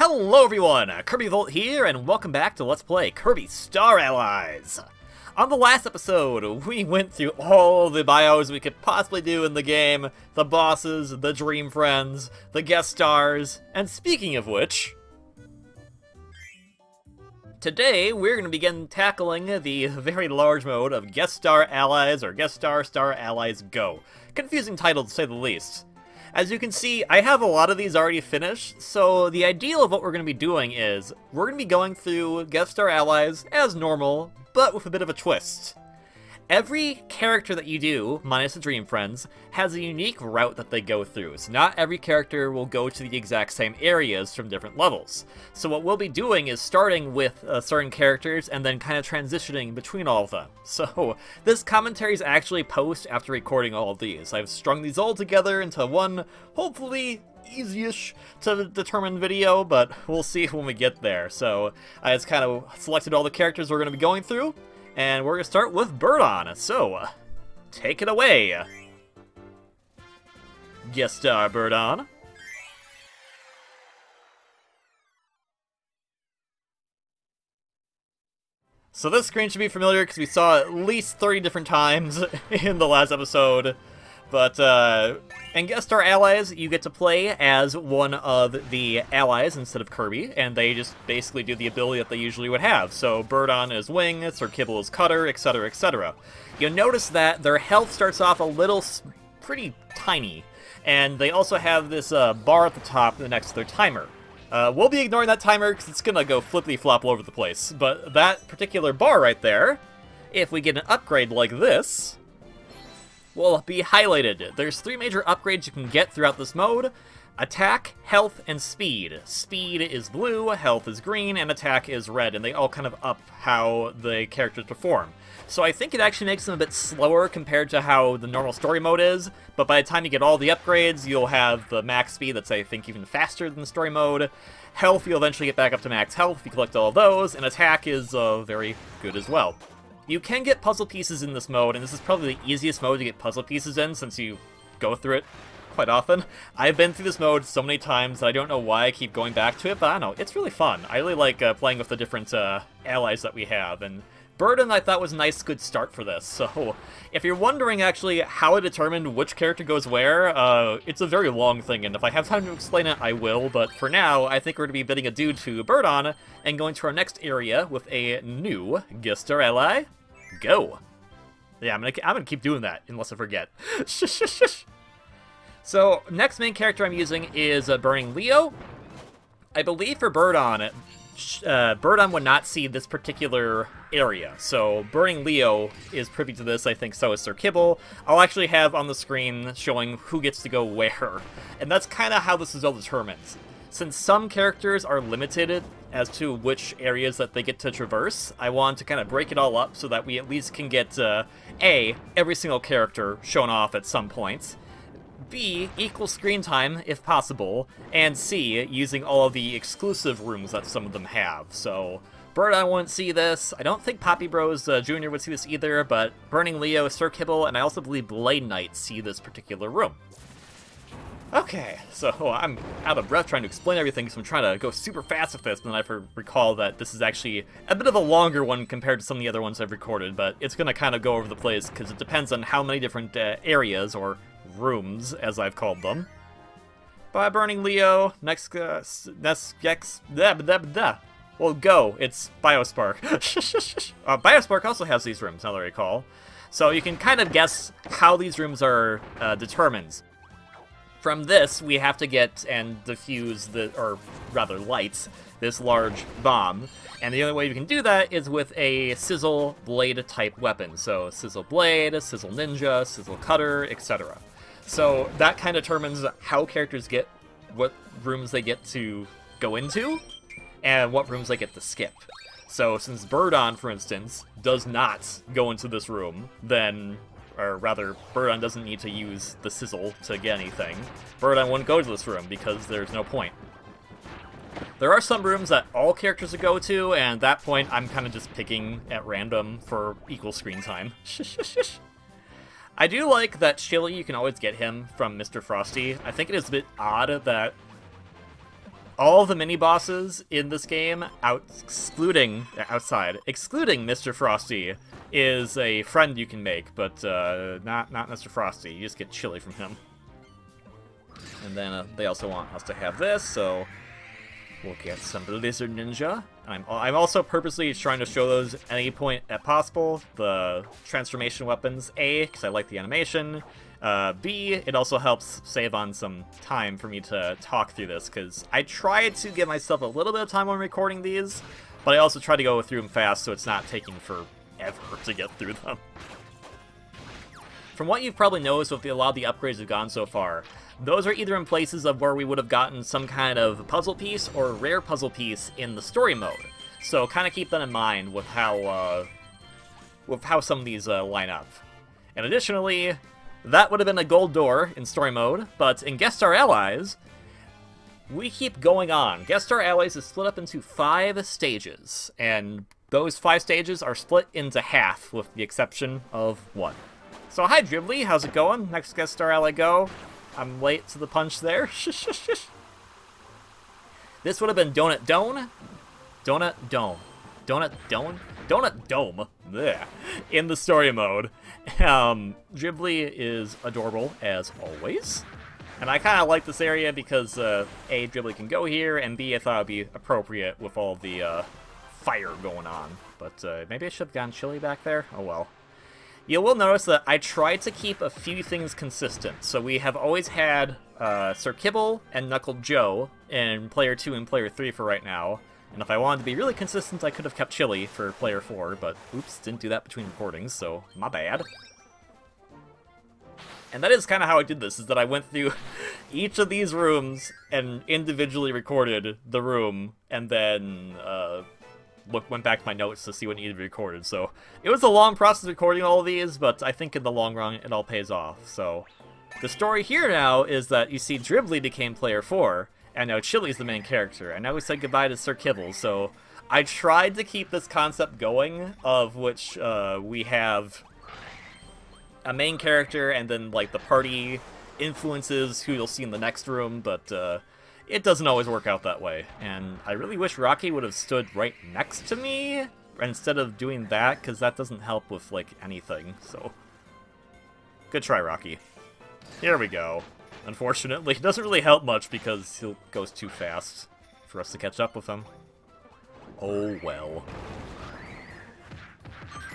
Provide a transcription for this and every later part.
Hello everyone, KirbyVolt here, and welcome back to Let's Play Kirby Star Allies! On the last episode, we went through all the bios we could possibly do in the game, the bosses, the dream friends, the guest stars, and speaking of which... today, we're going to begin tackling the very large mode of Guest Star Allies, or Guest Star Allies Go. Confusing title to say the least. As you can see, I have a lot of these already finished, so the ideal of what we're going to be doing is, we're going to be going through Guest Star Allies as normal, but with a bit of a twist. Every character that you do, minus the Dream Friends, has a unique route that they go through, so not every character will go to the exact same areas from different levels. So what we'll be doing is starting with certain characters and then kind of transitioning between all of them. So this commentary is actually post after recording all of these. I've strung these all together into one, hopefully easy-ish to determine video, but we'll see when we get there. So I just kind of selected all the characters we're going to be going through, and we're going to start with Birdon, so take it away, Guest Star Birdon. So this screen should be familiar because we saw it at least 30 different times in the last episode. But in Guest Star Allies, you get to play as one of the allies instead of Kirby, and they just basically do the ability that they usually would have. So Birdon is Wing, Sir Kibble is Cutter, etc, etc. You'll notice that their health starts off a little pretty tiny, and they also have this bar at the top next to their timer. We'll be ignoring that timer because it's gonna go flippity-flop all over the place, but that particular bar right there, if we get an upgrade like this, will be highlighted. There's 3 major upgrades you can get throughout this mode: attack, health, and speed. Speed is blue, health is green, and attack is red, and they all kind of up how the characters perform. So I think it actually makes them a bit slower compared to how the normal story mode is, but by the time you get all the upgrades, you'll have the max speed that's, I think, even faster than the story mode. Health, you'll eventually get back up to max health if you collect all of those, and attack is very good as well. You can get puzzle pieces in this mode, and this is probably the easiest mode to get puzzle pieces in since you go through it quite often. I've been through this mode so many times that I don't know why I keep going back to it, but I don't know, it's really fun. I really like playing with the different allies that we have, and Birdon I thought was a nice, good start for this. So if you're wondering actually how I determined which character goes where, it's a very long thing, and if I have time to explain it, I will, but for now, I think we're going to be bidding adieu to Birdon and going to our next area with a new Guest Star Ally. Go! Yeah, I'm gonna keep doing that, unless I forget. So, next main character I'm using is Burning Leo. I believe for Birdon, Birdon would not see this particular area, so Burning Leo is privy to this, I think so is Sir Kibble. I'll actually have on the screen showing who gets to go where, and that's kind of how this is all determined. Since some characters are limited as to which areas that they get to traverse, I want to kind of break it all up so that we at least can get, A, every single character shown off at some point, B, equal screen time if possible, and C, using all of the exclusive rooms that some of them have. So, Birdon wouldn't see this. I don't think Poppy Bros Jr. would see this either, but Burning Leo, Sir Kibble, and I also believe Blade Knight see this particular room. Okay, so I'm out of breath trying to explain everything, so I'm trying to go super fast with this, but then I recall that this is actually a bit of a longer one compared to some of the other ones I've recorded, but it's going to kind of go over the place, because it depends on how many different areas, or rooms, as I've called them. Bye, Burning Leo. Next, well, go. It's Biospark. Biospark also has these rooms, now that I recall. So you can kind of guess how these rooms are determined. From this, we have to get and defuse or rather light, this large bomb. And the only way you can do that is with a Sizzle Blade type weapon. So Sizzle Blade, Sizzle Ninja, Sizzle Cutter, etc. So that kind of determines how characters get what rooms they get to go into, and what rooms they get to skip. So since Birdon, for instance, does not go into this room, then... or rather, Birdon doesn't need to use the Sizzle to get anything. Birdon wouldn't go to this room because there's no point. There are some rooms that all characters would go to, and at that point, I'm kind of just picking at random for equal screen time. I do like that Chili, you can always get him from Mr. Frosty. I think it is a bit odd that all the mini-bosses in this game, excluding Mr. Frosty, is a friend you can make, but not Mr. Frosty. You just get chili from him. And then they also want us to have this, so we'll get some Lizard Ninja. I'm also purposely trying to show those at any point possible. The transformation weapons, A, because I like the animation. B, it also helps save on some time for me to talk through this, because I tried to give myself a little bit of time when recording these, but I also try to go through them fast so it's not taking forever to get through them. From what you've probably noticed with a lot of the upgrades we've gone so far, those are either in places of where we would have gotten some kind of puzzle piece or rare puzzle piece in the story mode. So kind of keep that in mind with how some of these line up. And additionally, that would have been a gold door in story mode, but in Guest Star Allies, we keep going on. Guest Star Allies is split up into 5 stages, and those 5 stages are split into half, with the exception of 1. So hi Dribbly, how's it going? Next Guest Star Ally go. I'm late to the punch there. This would have been Donut Dome. Donut Dome. Donut Dome? Donut Dome. Blech. In the story mode. Dribbly is adorable, as always. And I kind of like this area because, A, Dribbly can go here, and B, I thought it would be appropriate with all the fire going on. But maybe I should have gotten chili back there? Oh well. You will notice that I tried to keep a few things consistent. So we have always had Sir Kibble and Knuckle Joe in Player 2 and Player 3 for right now. And if I wanted to be really consistent, I could have kept Chili for Player 4, but oops, didn't do that between recordings, so my bad. And that is kind of how I did this, is that I went through each of these rooms and individually recorded the room, and then went back to my notes to see what needed to be recorded. So it was a long process recording all of these, but I think in the long run it all pays off. So the story here now is that you see Dribbly became Player 4, and now Chili's the main character, and now we said goodbye to Sir Kibble. So I tried to keep this concept going, of which we have a main character and then like the party influences who you'll see in the next room, but it doesn't always work out that way. And I really wish Rocky would have stood right next to me instead of doing that, because that doesn't help with like anything. So good try, Rocky. Here we go. Unfortunately, it doesn't really help much because he goes too fast for us to catch up with him. Oh well.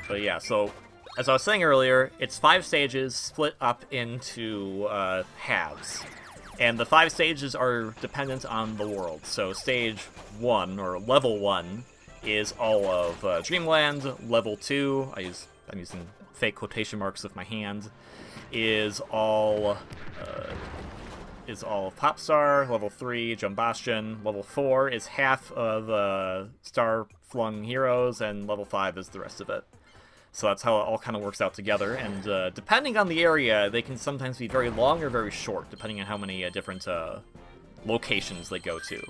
But yeah, so as I was saying earlier, it's 5 stages split up into halves. And the 5 stages are dependent on the world. So stage 1, or level 1, is all of Dreamland. Level 2, I'm using fake quotation marks with my hand, is all Popstar. Level 3, Jumbastion. Level 4 is half of Star-Flung Heroes, and level 5 is the rest of it. So that's how it all kind of works out together, and depending on the area, they can sometimes be very long or very short, depending on how many different locations they go to.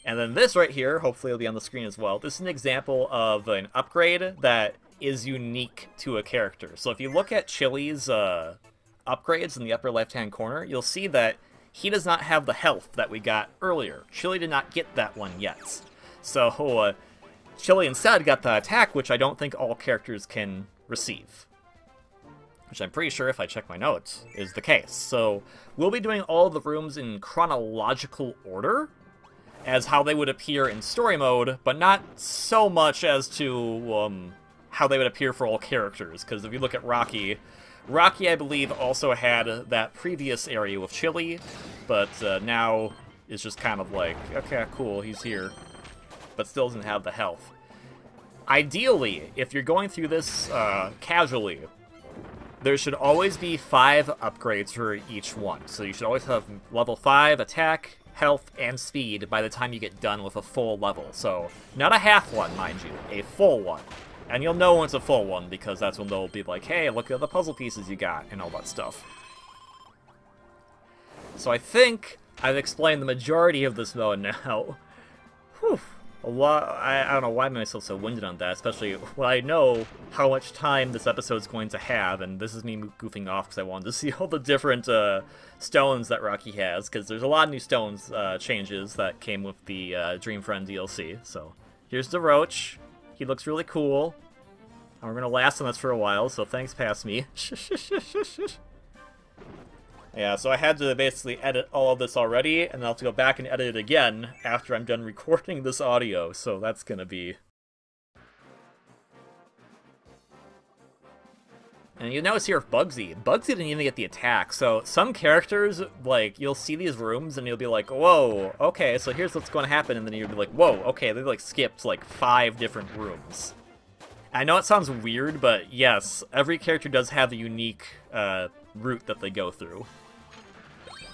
And then this right here, hopefully it'll be on the screen as well, this is an example of an upgrade that is unique to a character. So if you look at Chili's upgrades in the upper left-hand corner, you'll see that he does not have the health that we got earlier. Chili did not get that one yet. So Chili instead got the attack, which I don't think all characters can receive. Which I'm pretty sure, if I check my notes, is the case. So we'll be doing all of the rooms in chronological order, as how they would appear in story mode, but not so much as to how they would appear for all characters. Because if you look at Rocky, I believe also had that previous area with Chili, but now is just kind of like, okay, cool, he's here, but still doesn't have the health. Ideally, if you're going through this casually, there should always be 5 upgrades for each one. So you should always have level 5 attack, health, and speed by the time you get done with a full level. So not a half one, mind you, a full one. And you'll know when it's a full one, because that's when they'll be like, hey, look at the puzzle pieces you got, and all that stuff. So I think I've explained the majority of this mode now. Whew. a lot. I don't know why I'm myself so winded on that, especially when I know how much time this episode's going to have, and this is me goofing off because I wanted to see all the different stones that Rocky has, because there's a lot of new stones changes that came with the Dream Friend DLC. So here's the Roach. He looks really cool. And we're gonna last on this for a while, so thanks, pass me. Yeah, so I had to basically edit all of this already, and I'll have to go back and edit it again after I'm done recording this audio, so that's gonna be... And you notice here with Bugsy didn't even get the attack, so some characters, like, you'll see these rooms and you'll be like, whoa, okay, so here's what's going to happen, and then you'll be like, whoa, okay, they, like, skipped, like, 5 different rooms. I know it sounds weird, but yes, every character does have a unique route that they go through.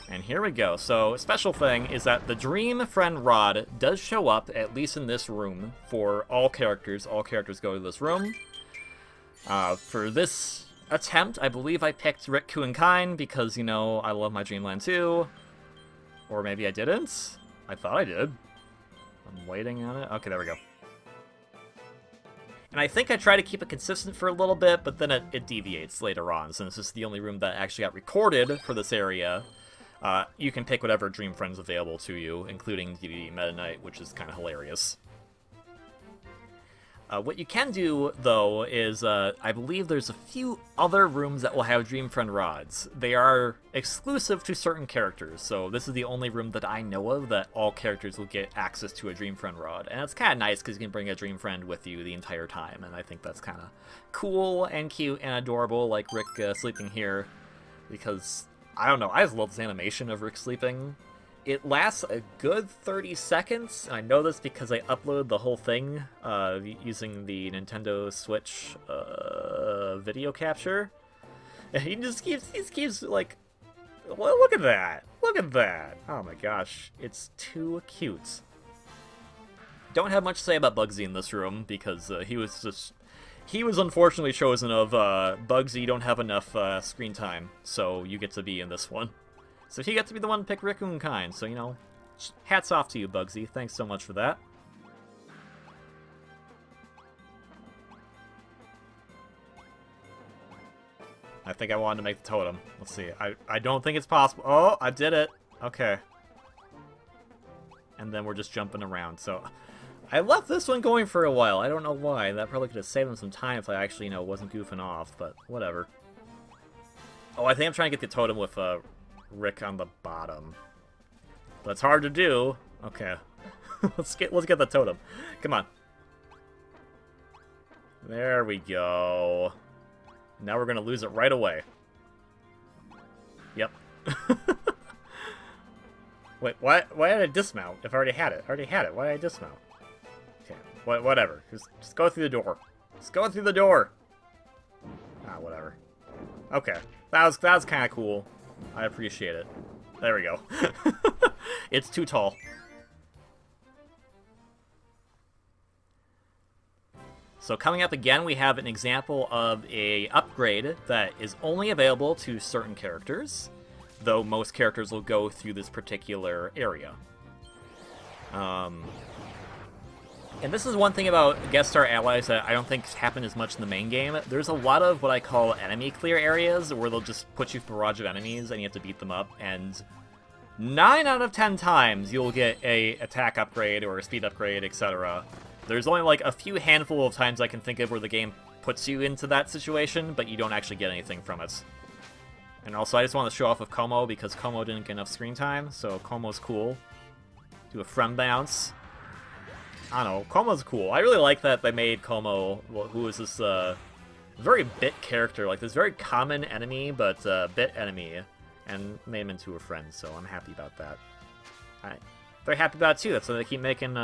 And here we go. So, a special thing is that the Dream Friend Rod does show up, at least in this room, for all characters. All characters go to this room. For this attempt, I believe I picked Rick Kuenkine because, you know, I love my Dreamland 2. Or maybe I didn't. I thought I did. I'm waiting on it. Okay, there we go. And I think I try to keep it consistent for a little bit, but then it deviates later on, since this is the only room that actually got recorded for this area. You can pick whatever Dream Friend's available to you, including DVD Meta Knight, which is kind of hilarious. What you can do, though, is I believe there's a few other rooms that will have Dream Friend rods. They are exclusive to certain characters, so this is the only room that I know of that all characters will get access to a Dream Friend rod. And it's kind of nice because you can bring a Dream Friend with you the entire time, and I think that's kind of cool and cute and adorable, like Rick sleeping here, because... I don't know, I just love this animation of Rick sleeping. It lasts a good 30 seconds, and I know this because I uploaded the whole thing using the Nintendo Switch video capture. And he just keeps like, well, look at that, look at that. Oh my gosh, it's too cute. Don't have much to say about Bugsy in this room because he was unfortunately chosen of, Bugsy, you don't have enough screen time, so you get to be in this one. So he got to be the one to pick Rick Kuenkine, so, you know, hats off to you, Bugsy. Thanks so much for that. I think I wanted to make the totem. Let's see. I don't think it's possible. Oh, I did it. Okay. And then we're just jumping around, so... I left this one going for a while. I don't know why. That probably could have saved them some time if I actually, you know, wasn't goofing off, but whatever. Oh, I think I'm trying to get the totem with Rick on the bottom. But it's hard to do. Okay. let's get the totem. Come on. There we go. Now we're gonna lose it right away. Yep. Wait, why did I dismount if I already had it? I already had it. Why did I dismount? Whatever. Just go through the door. Just go through the door. Ah, whatever. Okay. That was kind of cool. I appreciate it. There we go. It's too tall. So coming up again, we have an example of a upgrade that is only available to certain characters, though most characters will go through this particular area. And this is one thing about Guest Star Allies that I don't think happened as much in the main game. There's a lot of what I call enemy clear areas where they'll just put you through a barrage of enemies and you have to beat them up, and 9 out of 10 times you'll get a attack upgrade or a speed upgrade, etc. There's only like a few handful of times I can think of where the game puts you into that situation, but you don't actually get anything from it. And also I just want to show off with Como because Como didn't get enough screen time, so Como's cool. Do a front bounce. I don't know, Como's cool. I really like that they made Como, who is this very bit character, like this very common enemy, but bit enemy, and made him into a friend, so I'm happy about that. They're happy about it too, that's why they keep making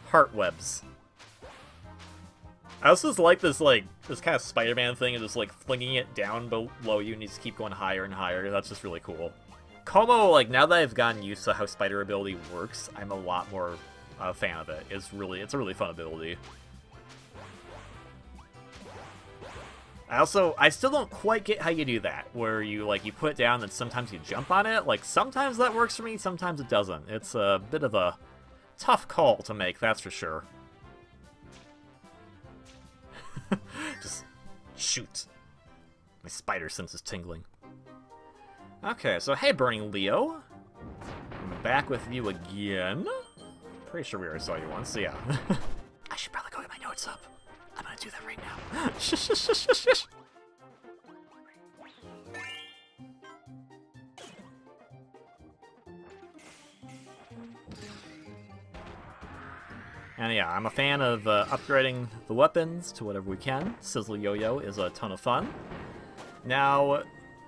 heart webs. I also just like this kind of Spider-Man thing of just like flinging it down below you and you just keep going higher and higher. That's just really cool. Como, like now that I've gotten used to how spider ability works, I'm a lot more a fan of it. It's a really fun ability. I still don't quite get how you do that, where you put it down and sometimes you jump on it. Like sometimes that works for me, sometimes it doesn't. It's a bit of a tough call to make, that's for sure. Just shoot. My spider sense is tingling. Okay, so hey, Burning Leo. I'm back with you again. Pretty sure we already saw you once, so yeah. I should probably go get my notes up. I'm gonna do that right now. Shush. And yeah, I'm a fan of upgrading the weapons to whatever we can. Sizzle Yo-Yo is a ton of fun. Now,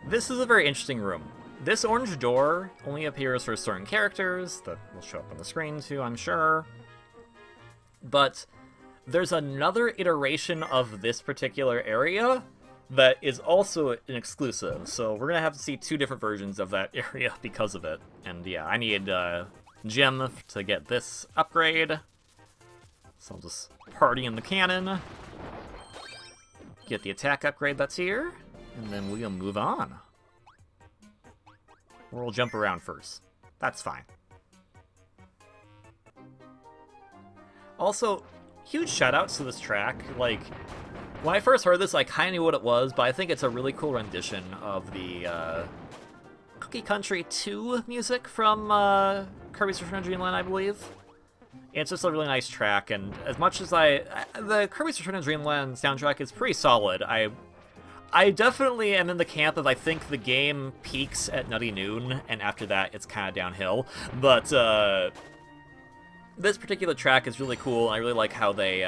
this is a very interesting room. This orange door only appears for certain characters that will show up on the screen too, I'm sure. But there's another iteration of this particular area that is also an exclusive. So we're gonna have to see two different versions of that area because of it. And yeah, I need gem to get this upgrade. So I'll just party in the cannon, get the attack upgrade that's here, and then we'll move on. Or we'll jump around first. That's fine. Also, huge shoutouts to this track. Like, when I first heard this, I kind of knew what it was, but I think it's a really cool rendition of the Cookie Country 2 music from Kirby Star Dreamland, I believe. It's just a really nice track, and as much as the Kirby Star Dreamland soundtrack is pretty solid, I definitely am in the camp of I think the game peaks at Nutty Noon, and after that it's kind of downhill. But this particular track is really cool, and I really like how they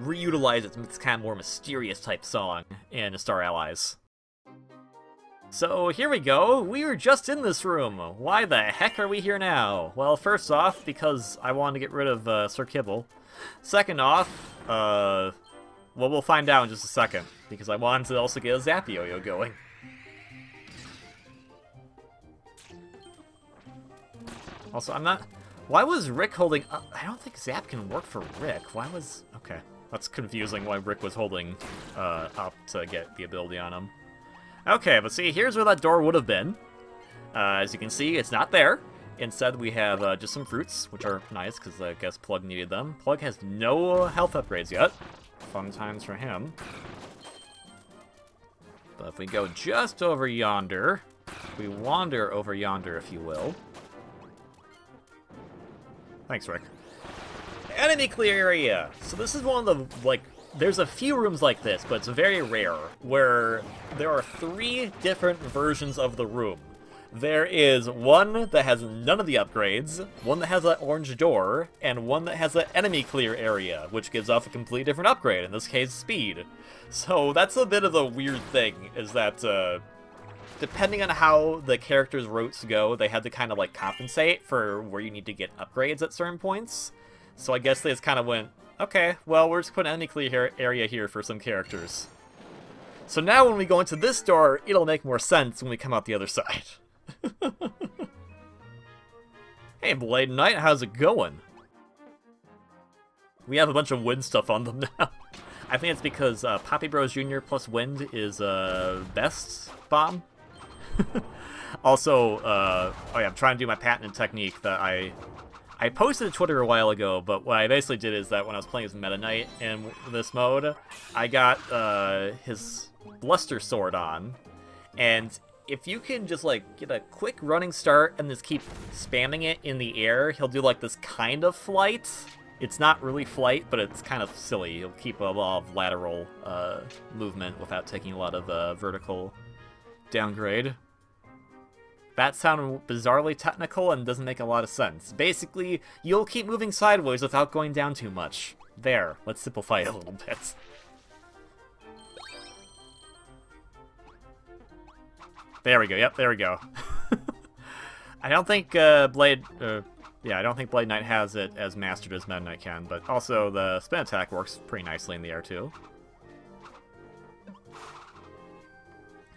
reutilize it. It's kind of more mysterious type song in Star Allies. So here we go, we were just in this room. Why the heck are we here now? Well, first off, because I wanted to get rid of Sir Kibble. Second off, well, we'll find out in just a second, because I wanted to also get a Zap Yo-Yo going. Also, I'm not... Why was Rick holding... I don't think Zap can work for Rick. Why was... Okay, that's confusing why Rick was holding up to get the ability on him. Okay, but see, here's where that door would have been. As you can see, it's not there. Instead, we have just some fruits, which are nice, because I guess Plug needed them. Plug has no health upgrades yet. Fun times for him. But if we go just over yonder, we wander over yonder, if you will. Thanks, Rick. Enemy clear area! So this is one of the, like, there's a few rooms like this, but it's very rare, where there are 3 different versions of the room. There is one that has none of the upgrades, one that has an orange door, and one that has an enemy clear area, which gives off a completely different upgrade, in this case, speed. So that's a bit of a weird thing, is that, depending on how the characters' routes go, they had to kind of, like, compensate for where you need to get upgrades at certain points. So I guess they just kind of went, okay, well, we're just putting an enemy clear area here for some characters. So now when we go into this door, it'll make more sense when we come out the other side. Hey, Blade Knight, how's it going? We have a bunch of wind stuff on them now. I think it's because Poppy Bros Jr. plus wind is best bomb. Also, oh yeah, I'm trying to do my patented technique that I posted to Twitter a while ago, but what I basically did is that when I was playing as Meta Knight in this mode, I got his Bluster Sword on, and if you can just, like, get a quick running start and just keep spamming it in the air, he'll do, like, this kind of flight. It's not really flight, but it's kind of silly. He'll keep a lot of lateral movement without taking a lot of vertical downgrade. That sounded bizarrely technical and doesn't make a lot of sense. Basically, you'll keep moving sideways without going down too much. There, let's simplify it a little bit. There we go, yep, there we go. I don't think Blade Knight has it as mastered as Meta Knight can, but also the spin attack works pretty nicely in the air too.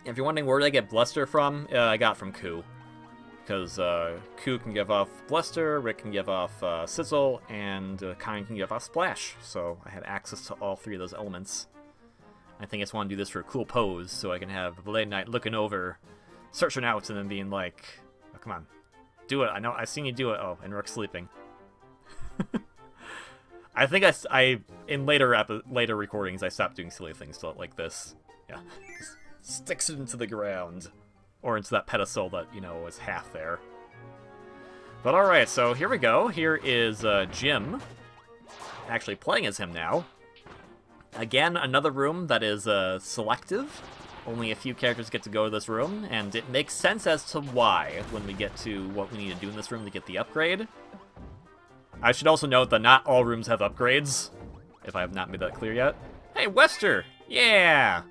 If you're wondering where did I get Bluster from, I got from Ku. Because Ku can give off Bluster, Rick can give off Sizzle, and Kine can give off Splash. So I had access to all 3 of those elements. I think I just want to do this for a cool pose, so I can have Blade Knight looking over, searching out, and then being like, oh, come on, do it. I know, I've seen you do it. Oh, and Rick's sleeping. I think I in later recordings I stopped doing silly things like this. Yeah, just sticks it into the ground or into that pedestal that is half there. But all right, so here we go. Here is Jim, actually playing as him now. Again, another room that is selective. Only a few characters get to go to this room, and it makes sense as to why when we get to what we need to do in this room to get the upgrade. I should also note that not all rooms have upgrades, if I have not made that clear yet. Hey, Wester! Yeah!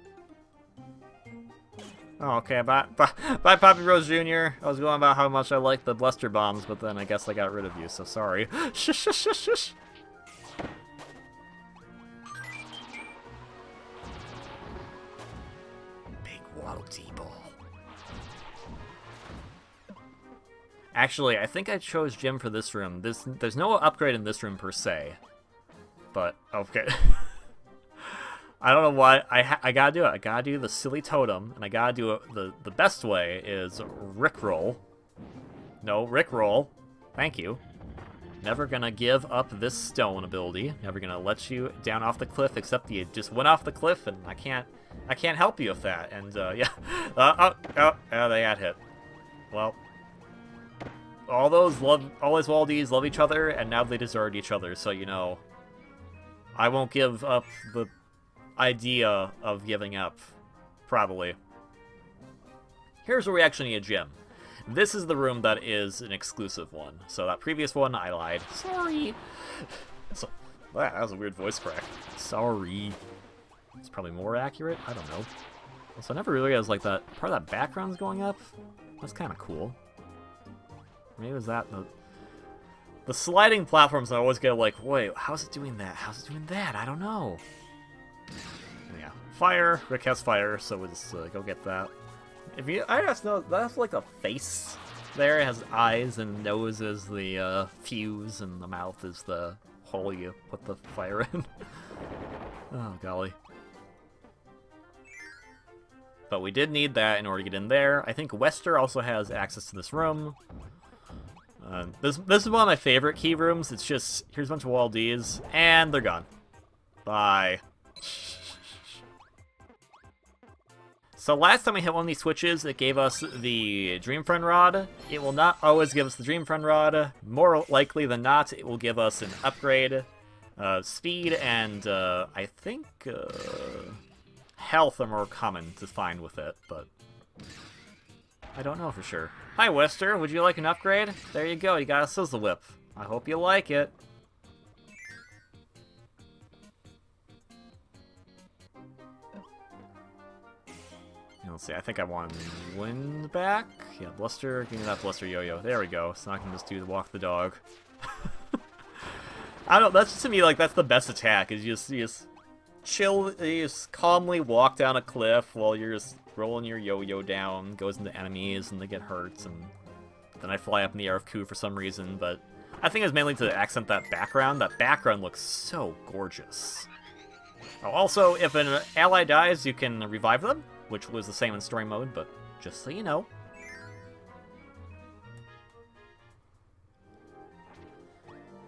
Oh, okay, bye, Poppy Rose Jr. I was going about how much I like the Bluster Bombs, but then I guess I got rid of you, so sorry. Shush, shush, shush, shush! Waddle T-ball. Actually, I think I chose Jim for this room. There's no upgrade in this room per se, but okay. I don't know why I gotta do it. I gotta do the silly totem, and I gotta do it. The best way is Rickroll. No, Rickroll. Thank you. Never gonna give up this stone ability. Never gonna let you down off the cliff, except you just went off the cliff, and I can't help you with that. And yeah, they got hit. Well, all those Waldies love each other, and now they desert each other. So I won't give up the idea of giving up. Probably. Here's where we actually need a gym. This is the room that is an exclusive one. So that previous one, I lied. Sorry. So, wow, that was a weird voice crack. Sorry. It's probably more accurate? I don't know. So I never really realized, like, that part of that background's going up. That's kind of cool. Maybe it was that. The sliding platforms, I always get like, wait, how's it doing that? How's it doing that? I don't know. Yeah. Fire. Rick has fire, so we'll just go get that. I just know, that's like a face there. It has eyes, and nose is the fuse, and the mouth is the hole you put the fire in. Oh, golly. But we did need that in order to get in there. I think Wester also has access to this room. This is one of my favorite key rooms. It's just, here's a bunch of Waldies, and they're gone. Bye. So last time we hit one of these switches, it gave us the Dream Friend Rod. It will not always give us the Dream Friend Rod. More likely than not, it will give us an upgrade. Speed and, I think, health are more common to find with it, but I don't know for sure. Hi, Wester. Would you like an upgrade? There you go. You got a Sizzle Whip. I hope you like it. Let's see, I think I want wind back. Yeah, Bluster, give me that Bluster Yo-Yo. There we go, so I can just do the walk the dog. I don't know, that's just to me, like, that's the best attack, is you just chill, you just calmly walk down a cliff while you're just rolling your yo-yo down, goes into enemies, and they get hurt, and then I fly up in the air of Ku for some reason, but I think it's mainly to accent that background. That background looks so gorgeous. Oh, also, if an ally dies, you can revive them, which was the same in story mode, but just so you know.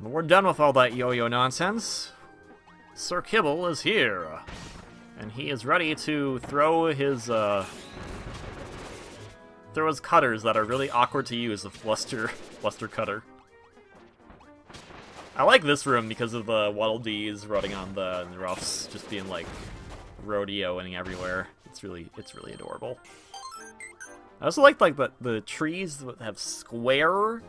We're done with all that yo-yo nonsense. Sir Kibble is here, and he is ready to throw his cutters that are really awkward to use with Bluster cutter. I like this room because of the Waddle Dees running on the roughs, just being like rodeoing everywhere. It's really adorable. I also like the trees that have square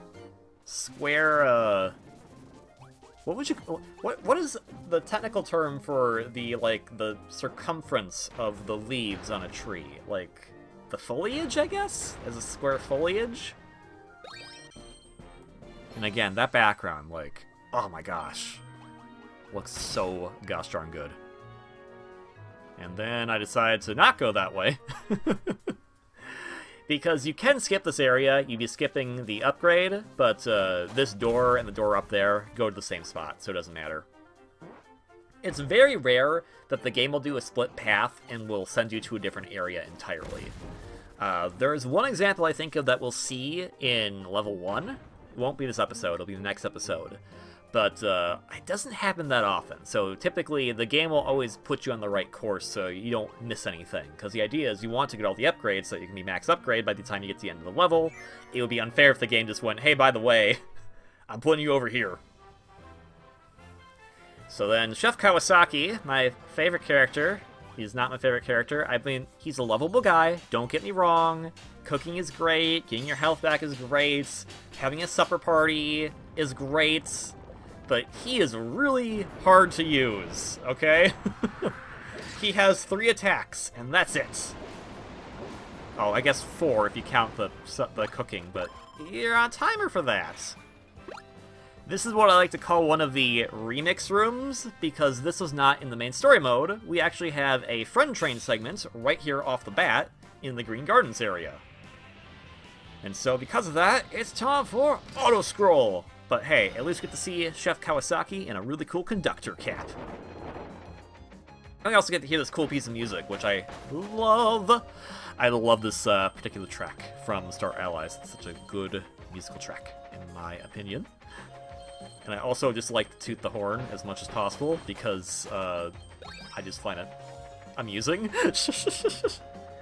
what is the technical term for the circumference of the leaves on a tree? Like the foliage, I guess? As a square foliage? And again, that background, like, oh my gosh. Looks so gosh darn good. And then I decided to not go that way. Because you can skip this area, you'd be skipping the upgrade, but this door and the door up there go to the same spot, so it doesn't matter. It's very rare that the game will do a split path and will send you to a different area entirely. There's one example I think of that we'll see in level 1. It won't be this episode, it'll be the next episode. But it doesn't happen that often, so typically the game will always put you on the right course so you don't miss anything, because the idea is you want to get all the upgrades so that you can be max upgrade by the time you get to the end of the level. It would be unfair if the game just went, hey, by the way, I'm putting you over here. So then, Chef Kawasaki, my favorite character. He's not my favorite character. I mean, he's a lovable guy, don't get me wrong. Cooking is great, getting your health back is great, having a supper party is great. But he is really hard to use, okay? He has 3 attacks, and that's it. Oh, I guess 4 if you count the cooking, but you're on timer for that. This is what I like to call one of the remix rooms, because this was not in the main story mode. We actually have a friend train segment right here off the bat in the Green Gardens area. And so because of that, it's time for auto-scroll. But hey, at least get to see Chef Kawasaki in a really cool conductor cap. And we also get to hear this cool piece of music, which I love. I love this particular track from Star Allies. It's such a good musical track, in my opinion. And I also just like to toot the horn as much as possible, because I just find it amusing.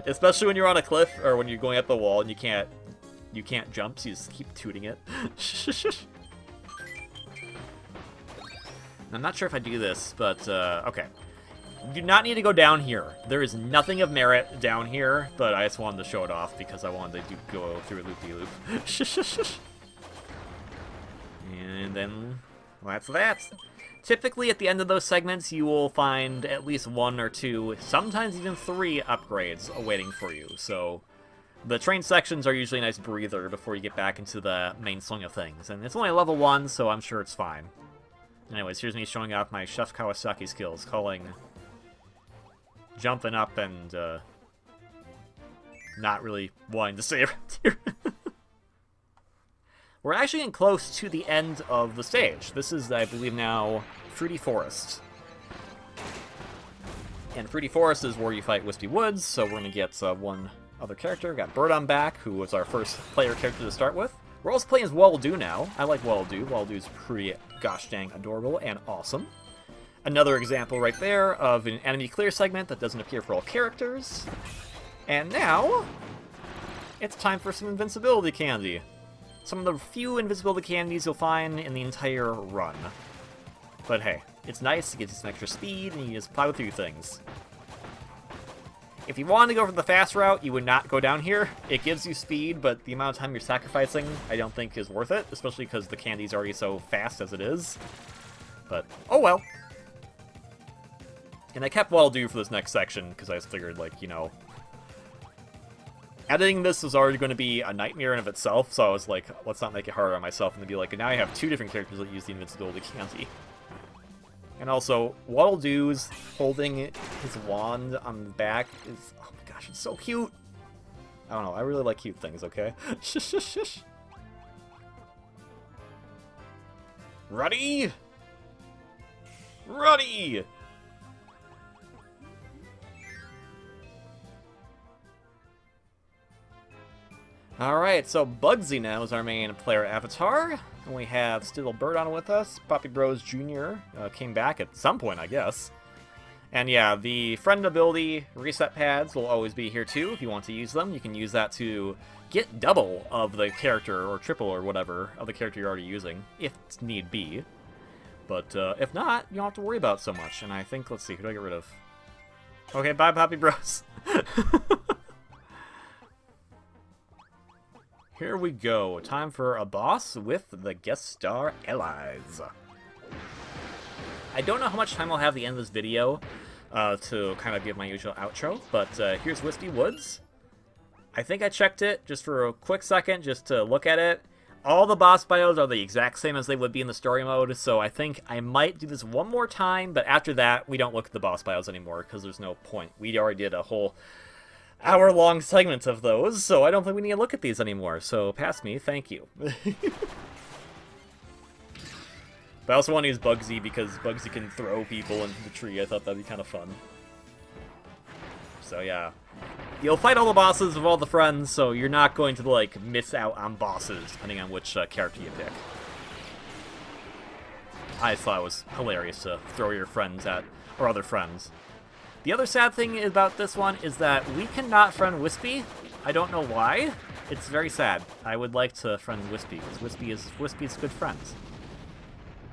Especially when you're on a cliff, or when you're going up the wall and you can't jump, so you just keep tooting it. I'm not sure if I do this, but, okay. You do not need to go down here. There is nothing of merit down here, but I just wanted to show it off because I wanted to go through a loop-de-loop. And then, well, that's that. Typically, at the end of those segments, you will find at least 1 or 2, sometimes even 3 upgrades awaiting for you, so the train sections are usually a nice breather before you get back into the main swing of things. And it's only level 1, so I'm sure it's fine. Anyways, here's me showing off my Chef Kawasaki skills, jumping up and, not really wanting to stay around here. We're actually getting close to the end of the stage. This is, I believe now, Fruity Forest. And Fruity Forest is where you fight Wispy Woods, so we're going to get one other character. We got Bird on back, who was our first player character to start with. We're also playing as Waddle-Doo now. I like Waddle-Doo. Waddle-Doo's pretty gosh dang adorable and awesome. Another example right there of an enemy clear segment that doesn't appear for all characters. And now, it's time for some invincibility candy. Some of the few invisibility candies you'll find in the entire run. But hey, it's nice, it gives you some extra speed, and you just plow through things. If you wanted to go for the fast route, you would not go down here. It gives you speed, but the amount of time you're sacrificing, I don't think is worth it, especially because the candy's already so fast as it is. But, oh well. And I kept Waddle-Doo for this next section, because I just figured, like, you know, editing this was already going to be a nightmare in of itself, so I was like, let's not make it harder on myself, and to be like, now I have 2 different characters that use the invincibility candy. And also, Waddle-Doo's holding his wand on the back is, oh my gosh, it's so cute! I don't know, I really like cute things, okay? Shush, shush, shush. Ready? Ready! Alright, so Bugsy now is our main player avatar. And we have Stiddle Bird on with us. Poppy Bros Jr. Came back at some point, I guess. And yeah, the friend ability reset pads will always be here too. If you want to use them, you can use that to get double of the character, or triple, or whatever, of the character you're already using, if need be. But if not, you don't have to worry about it so much. And I think, let's see, who do I get rid of? Okay, bye Poppy Bros. Here we go. Time for a boss with the Guest Star Allies. I don't know how much time I'll have at the end of this video to kind of give my usual outro, but here's Wispy Woods. I think I checked it just for a quick second, just to look at it. All the boss bios are the exact same as they would be in the story mode, so I think I might do this one more time, but after that, we don't look at the boss bios anymore, because there's no point. We already did a whole hour-long segment of those, so I don't think we need to look at these anymore. So, pass me, thank you. But I also want to use Bugsy, because Bugsy can throw people into the tree. I thought that'd be kind of fun. So, yeah. You'll fight all the bosses of all the friends, so you're not going to, like, miss out on bosses, depending on which character you pick. I thought it was hilarious to throw your friends at, or other friends. The other sad thing about this one is that we cannot friend Wispy. I don't know why. It's very sad. I would like to friend Wispy, because Wispy's good friends.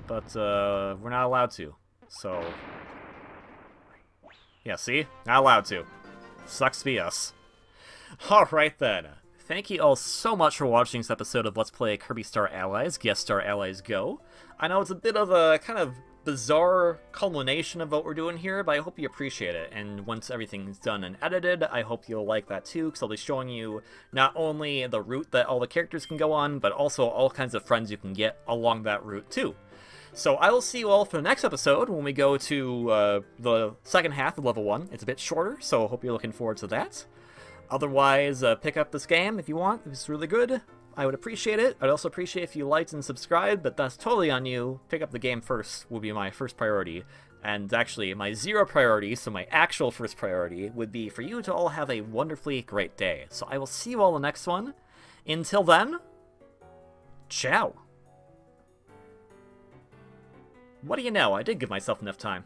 But, we're not allowed to. So... yeah, see? Not allowed to. Sucks to be us. Alright then. Thank you all so much for watching this episode of Let's Play Kirby Star Allies, GS Star Allies Go. I know it's a bit of a kind of bizarre culmination of what we're doing here, but I hope you appreciate it. And once everything's done and edited, I hope you'll like that too, because I'll be showing you not only the route that all the characters can go on, but also all kinds of friends you can get along that route too. So I will see you all for the next episode when we go to the second half of Level 1. It's a bit shorter, so I hope you're looking forward to that. Otherwise, pick up this game if you want. It's really good. I would appreciate it. I'd also appreciate if you liked and subscribed, but that's totally on you. Pick up the game first would be my first priority. And actually, my 0 priority, so my actual first priority, would be for you to all have a wonderfully great day. So I will see you all in the next one. Until then, ciao. What do you know? I did give myself enough time.